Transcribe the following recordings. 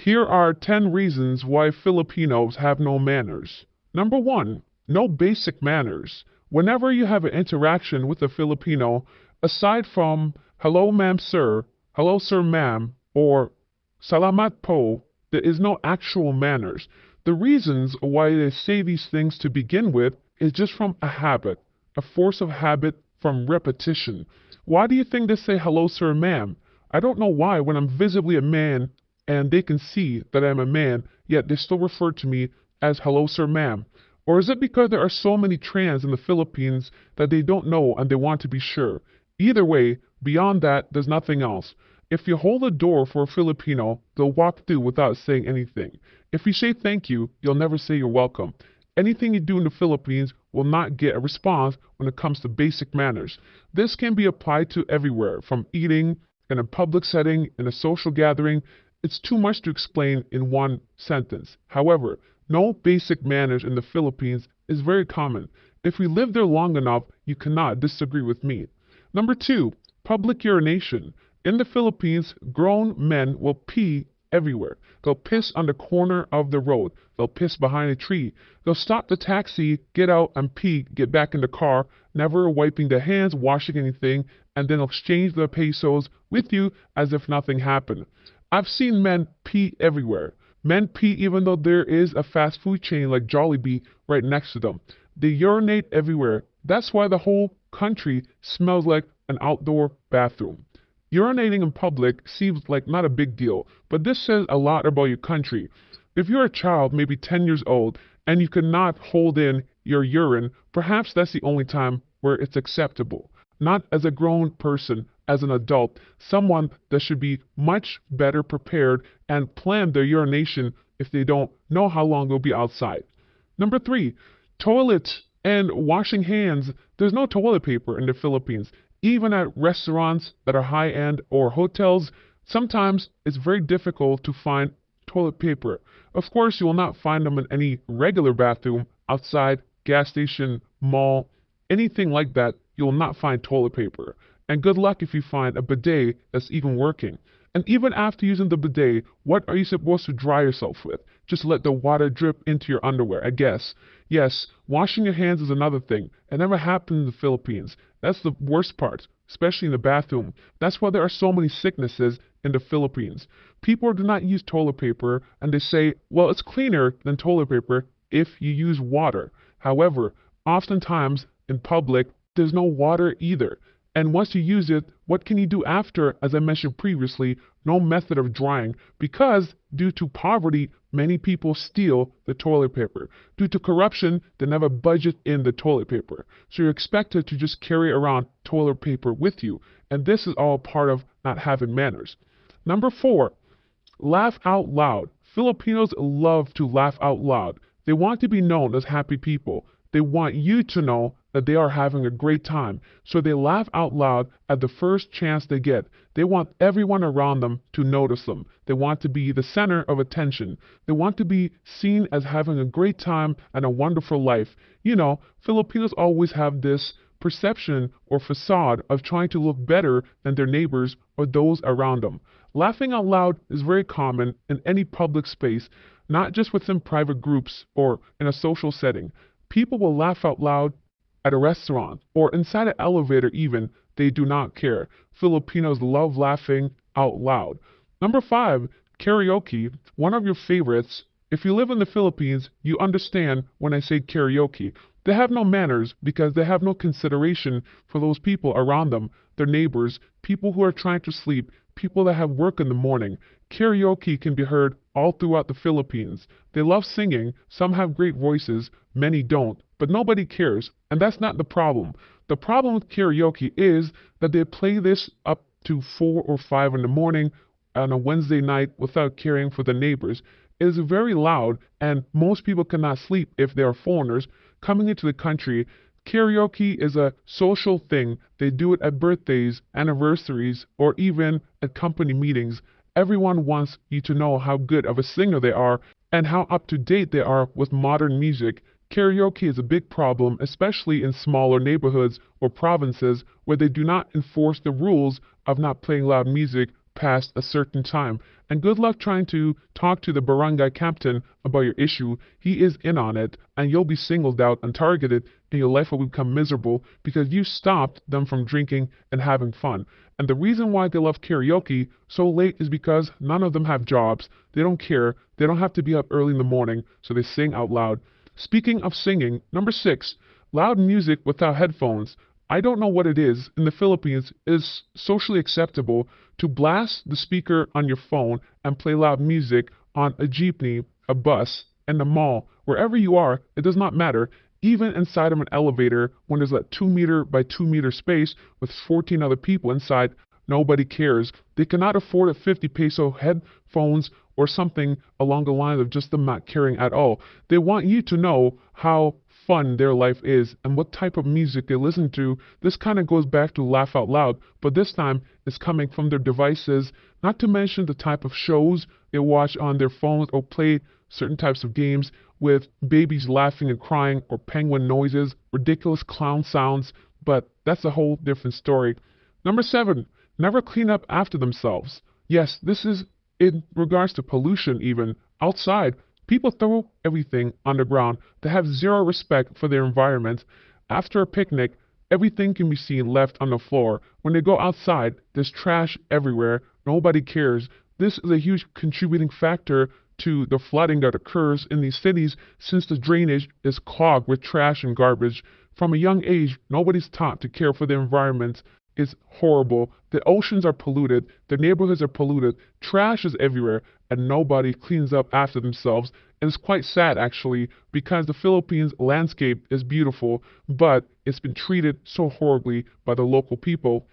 Here are 10 reasons why Filipinos have no manners. Number 1. No basic manners. Whenever you have an interaction with a Filipino, aside from hello ma'am sir, hello sir ma'am, or salamat po, there is no actual manners. The reasons why they say these things to begin with is just from a habit, a force of habit from repetition. Why do you think they say hello sir ma'am? I don't know why when I'm visibly a man and they can see that I'm a man, yet they still refer to me as hello sir ma'am. Or is it because there are so many trans in the Philippines that they don't know and they want to be sure? Either way, beyond that, there's nothing else. If you hold a door for a Filipino, they'll walk through without saying anything. If you say thank you, you'll never say you're welcome. Anything you do in the Philippines will not get a response when it comes to basic manners. This can be applied to everywhere, from eating, in a public setting, in a social gathering. It's too much to explain in one sentence. However, no basic manners in the Philippines is very common. If we live there long enough, you cannot disagree with me. Number 2, public urination. In the Philippines, grown men will pee everywhere. They'll piss on the corner of the road. They'll piss behind a tree. They'll stop the taxi, get out and pee, get back in the car, never wiping their hands, washing anything, and then exchange their pesos with you as if nothing happened. I've seen men pee everywhere. Men pee even though there is a fast food chain like Jollibee right next to them. They urinate everywhere. That's why the whole country smells like an outdoor bathroom. Urinating in public seems like not a big deal, but this says a lot about your country. If you're a child, maybe 10 years old, and you cannot hold in your urine, perhaps that's the only time where it's acceptable. Not as a grown person, as an adult, someone that should be much better prepared and plan their urination if they don't know how long they'll be outside. Number 3, toilet and washing hands. There's no toilet paper in the Philippines. Even at restaurants that are high-end or hotels, sometimes it's very difficult to find toilet paper. Of course, you will not find them in any regular bathroom, outside, gas station, mall, anything like that. You will not find toilet paper. And good luck if you find a bidet that's even working. And even after using the bidet, what are you supposed to dry yourself with? Just let the water drip into your underwear, I guess. Yes, washing your hands is another thing. It never happened in the Philippines. That's the worst part, especially in the bathroom. That's why there are so many sicknesses in the Philippines. People do not use toilet paper, and they say, well, it's cleaner than toilet paper if you use water. However, oftentimes in public, there's no water either. And once you use it, what can you do after? As I mentioned previously, no method of drying, because due to poverty, many people steal the toilet paper. Due to corruption, they never budget in the toilet paper. So you're expected to just carry around toilet paper with you. And this is all part of not having manners. Number 4, laugh out loud. Filipinos love to laugh out loud. They want to be known as happy people. They want you to know that they are having a great time, so they laugh out loud at the first chance they get. They want everyone around them to notice them. They want to be the center of attention. They want to be seen as having a great time and a wonderful life. You know, Filipinos always have this perception or facade of trying to look better than their neighbors or those around them. Laughing out loud is very common in any public space, not just within private groups or in a social setting. People will laugh out loud at a restaurant or inside an elevator even. They do not care. Filipinos love laughing out loud. Number 5, karaoke, one of your favorites. If you live in the Philippines, you understand when I say karaoke. They have no manners because they have no consideration for those people around them, their neighbors, people who are trying to sleep, people that have work in the morning. Karaoke can be heard all throughout the Philippines. They love singing. Some have great voices, many don't, but nobody cares, and that's not the problem. The problem with karaoke is that they play this up to 4 or 5 in the morning on a Wednesday night without caring for the neighbors. It is very loud, and most people cannot sleep if they are foreigners coming into the country. Karaoke is a social thing. They do it at birthdays, anniversaries, or even at company meetings. Everyone wants you to know how good of a singer they are and how up to date they are with modern music. Karaoke is a big problem, especially in smaller neighborhoods or provinces where they do not enforce the rules of not playing loud music past a certain time. And good luck trying to talk to the barangay captain about your issue. He is in on it, and you'll be singled out and targeted, and your life will become miserable because you stopped them from drinking and having fun. And the reason why they love karaoke so late is because none of them have jobs. They don't care. They don't have to be up early in the morning, so they sing out loud. Speaking of singing, number 6, loud music without headphones. I don't know what it is in the Philippines. It is socially acceptable to blast the speaker on your phone and play loud music on a jeepney, a bus, and a mall. Wherever you are, it does not matter. Even inside of an elevator, when there's a 2 meter by 2 meter space with 14 other people inside, nobody cares. They cannot afford a 50 peso headphones or something along the lines of just them not caring at all. They want you to know how fun their life is and what type of music they listen to. This kind of goes back to laugh out loud, but this time it's coming from their devices, not to mention the type of shows they watch on their phones or play certain types of games with babies laughing and crying or penguin noises, ridiculous clown sounds, but that's a whole different story. Number 7, never clean up after themselves. Yes, this is in regards to pollution even. Outside, people throw everything on the ground. They have zero respect for their environment. After a picnic, everything can be seen left on the floor. When they go outside, there's trash everywhere. Nobody cares. This is a huge contributing factor to the flooding that occurs in these cities since the drainage is clogged with trash and garbage. From a young age, nobody's taught to care for the environment. It's horrible. The oceans are polluted, the neighborhoods are polluted, trash is everywhere, and nobody cleans up after themselves. And it's quite sad actually, because the Philippines landscape is beautiful, but it's been treated so horribly by the local people.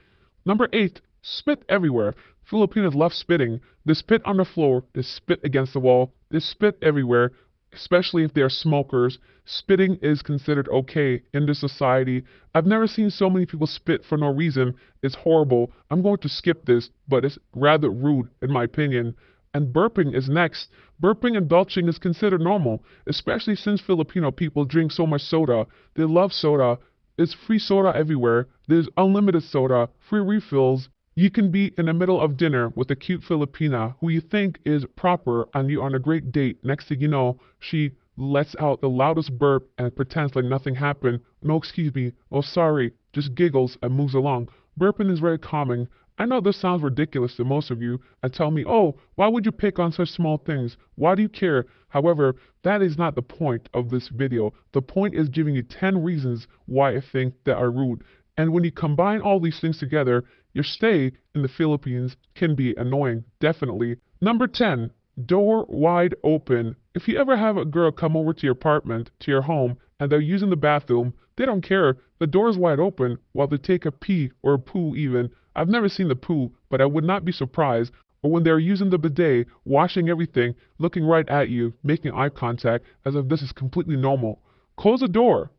Number 8, spit everywhere. Filipinos love spitting. They spit on the floor, they spit against the wall, they spit everywhere, especially if they are smokers. Spitting is considered okay in this society. I've never seen so many people spit for no reason. It's horrible. I'm going to skip this, but it's rather rude in my opinion. And burping is next. Burping and belching is considered normal, especially since Filipino people drink so much soda. They love soda. It's free soda everywhere. There's unlimited soda, free refills. You can be in the middle of dinner with a cute Filipina who you think is proper and you're on a great date. Next thing you know, she lets out the loudest burp and pretends like nothing happened. No, excuse me. Oh, sorry. Just giggles and moves along. Burping is very calming. I know this sounds ridiculous to most of you and tell me, oh, why would you pick on such small things? Why do you care? However, that is not the point of this video. The point is giving you 10 reasons why I think that are rude. And when you combine all these things together, your stay in the Philippines can be annoying, definitely. Number 10, door wide open. If you ever have a girl come over to your apartment, to your home, and they're using the bathroom, they don't care. The door's wide open while they take a pee or a poo even. I've never seen the poo, but I would not be surprised. Or when they're using the bidet, washing everything, looking right at you, making eye contact as if this is completely normal. Close the door.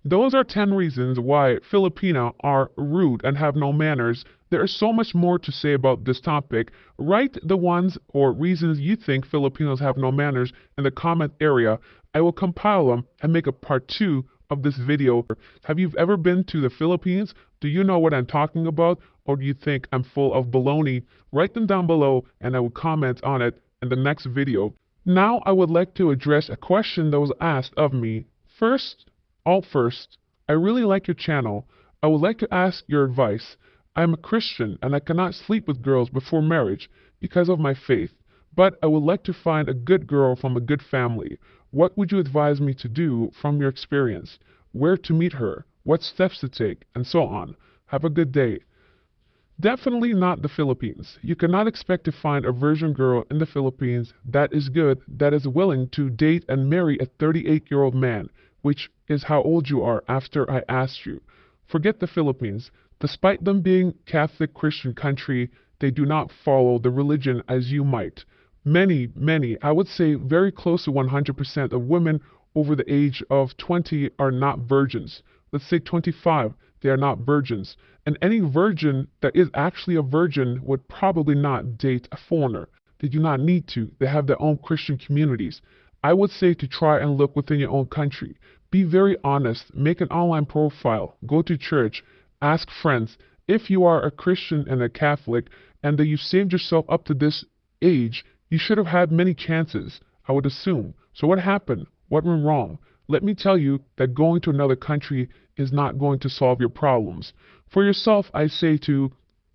Those are 10 reasons why Filipino are rude and have no manners. There is so much more to say about this topic. Write the ones or reasons you think Filipinos have no manners in the comment area. I will compile them and make a part 2 of this video. Have you ever been to the Philippines? Do you know what I'm talking about? Or do you think I'm full of baloney? Write them down below and I will comment on it in the next video. Now I would like to address a question that was asked of me. First, I really like your channel. I would like to ask your advice. I am a Christian and I cannot sleep with girls before marriage because of my faith. But I would like to find a good girl from a good family. What would you advise me to do from your experience? Where to meet her? What steps to take? And so on. Have a good day. Definitely not the Philippines. You cannot expect to find a virgin girl in the Philippines that is good, that is willing to date and marry a 38-year-old man, which is how old you are after I asked you. Forget the Philippines. Despite them being Catholic Christian country, they do not follow the religion as you might. Many, I would say very close to 100% of women over the age of 20 are not virgins. Let's say 25, they are not virgins. And any virgin that is actually a virgin would probably not date a foreigner. They do not need to. They have their own Christian communities. I would say to try and look within your own country. Be very honest. Make an online profile. Go to church. Ask friends. If you are a Christian and a Catholic and that you saved yourself up to this age, you should have had many chances, I would assume. So what happened? What went wrong? Let me tell you that going to another country is not going to solve your problems. For yourself, I say to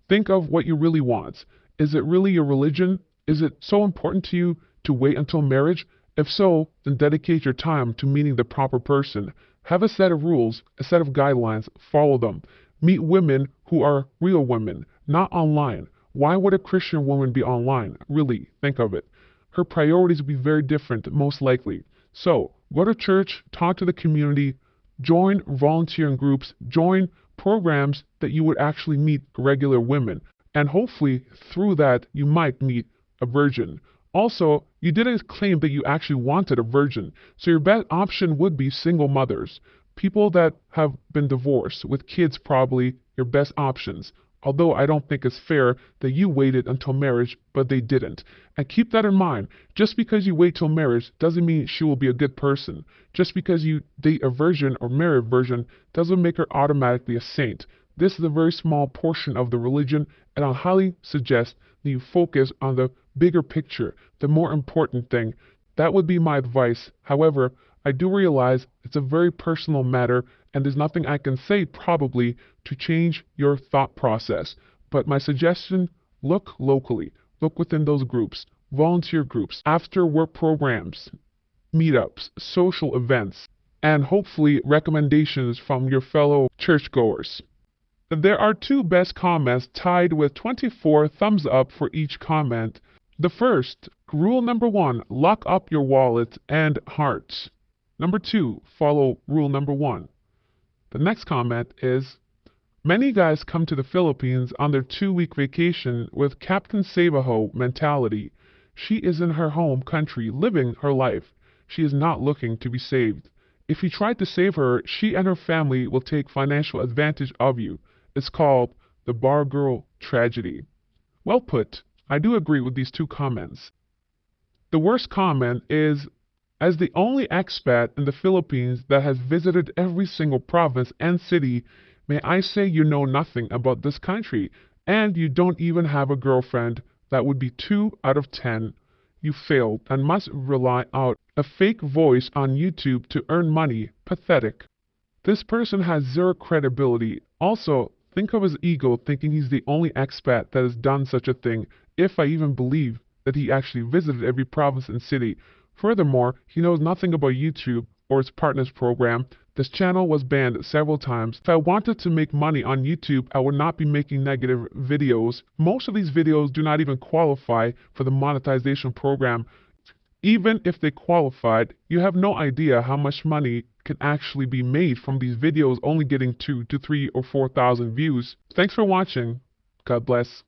think of what you really want. Is it really your religion? Is it so important to you to wait until marriage? If so, then dedicate your time to meeting the proper person. Have a set of rules, a set of guidelines, follow them. Meet women who are real women, not online. Why would a Christian woman be online? Really, think of it. Her priorities would be very different, most likely. So, go to church, talk to the community, join volunteering groups, join programs that you would actually meet regular women. And hopefully, through that, you might meet a virgin. Also, you didn't claim that you actually wanted a virgin, so your best option would be single mothers. People that have been divorced, with kids probably your best options. Although I don't think it's fair that you waited until marriage, but they didn't. And keep that in mind. Just because you wait till marriage doesn't mean she will be a good person. Just because you date a virgin or marry a virgin doesn't make her automatically a saint. This is a very small portion of the religion, and I highly suggest that you focus on the bigger picture, the more important thing. That would be my advice. However, I do realize it's a very personal matter, and there's nothing I can say probably to change your thought process. But my suggestion, look locally. Look within those groups, volunteer groups, after work programs, meetups, social events, and hopefully recommendations from your fellow churchgoers. There are two best comments tied with 24 thumbs up for each comment. The first, rule number 1, lock up your wallet and hearts. Number 2, follow rule number 1. The next comment is, many guys come to the Philippines on their 2-week vacation with Captain Save-A-Ho mentality. She is in her home country living her life. She is not looking to be saved. If you try to save her, she and her family will take financial advantage of you. It's called the bar girl tragedy. Well put. I do agree with these two comments. The worst comment is, as the only expat in the Philippines that has visited every single province and city, may I say you know nothing about this country, and you don't even have a girlfriend. That would be 2 out of 10. You failed and must rely on a fake voice on YouTube to earn money. Pathetic. This person has zero credibility. Also, think of his ego thinking he's the only expat that has done such a thing, if I even believe that he actually visited every province and city. Furthermore, he knows nothing about YouTube or his partner's program. This channel was banned several times. If I wanted to make money on YouTube, I would not be making negative videos. Most of these videos do not even qualify for the monetization program. Even if they qualified, you have no idea how much money can actually be made from these videos only getting 2 to 3 or 4,000 views. Thanks for watching. God bless.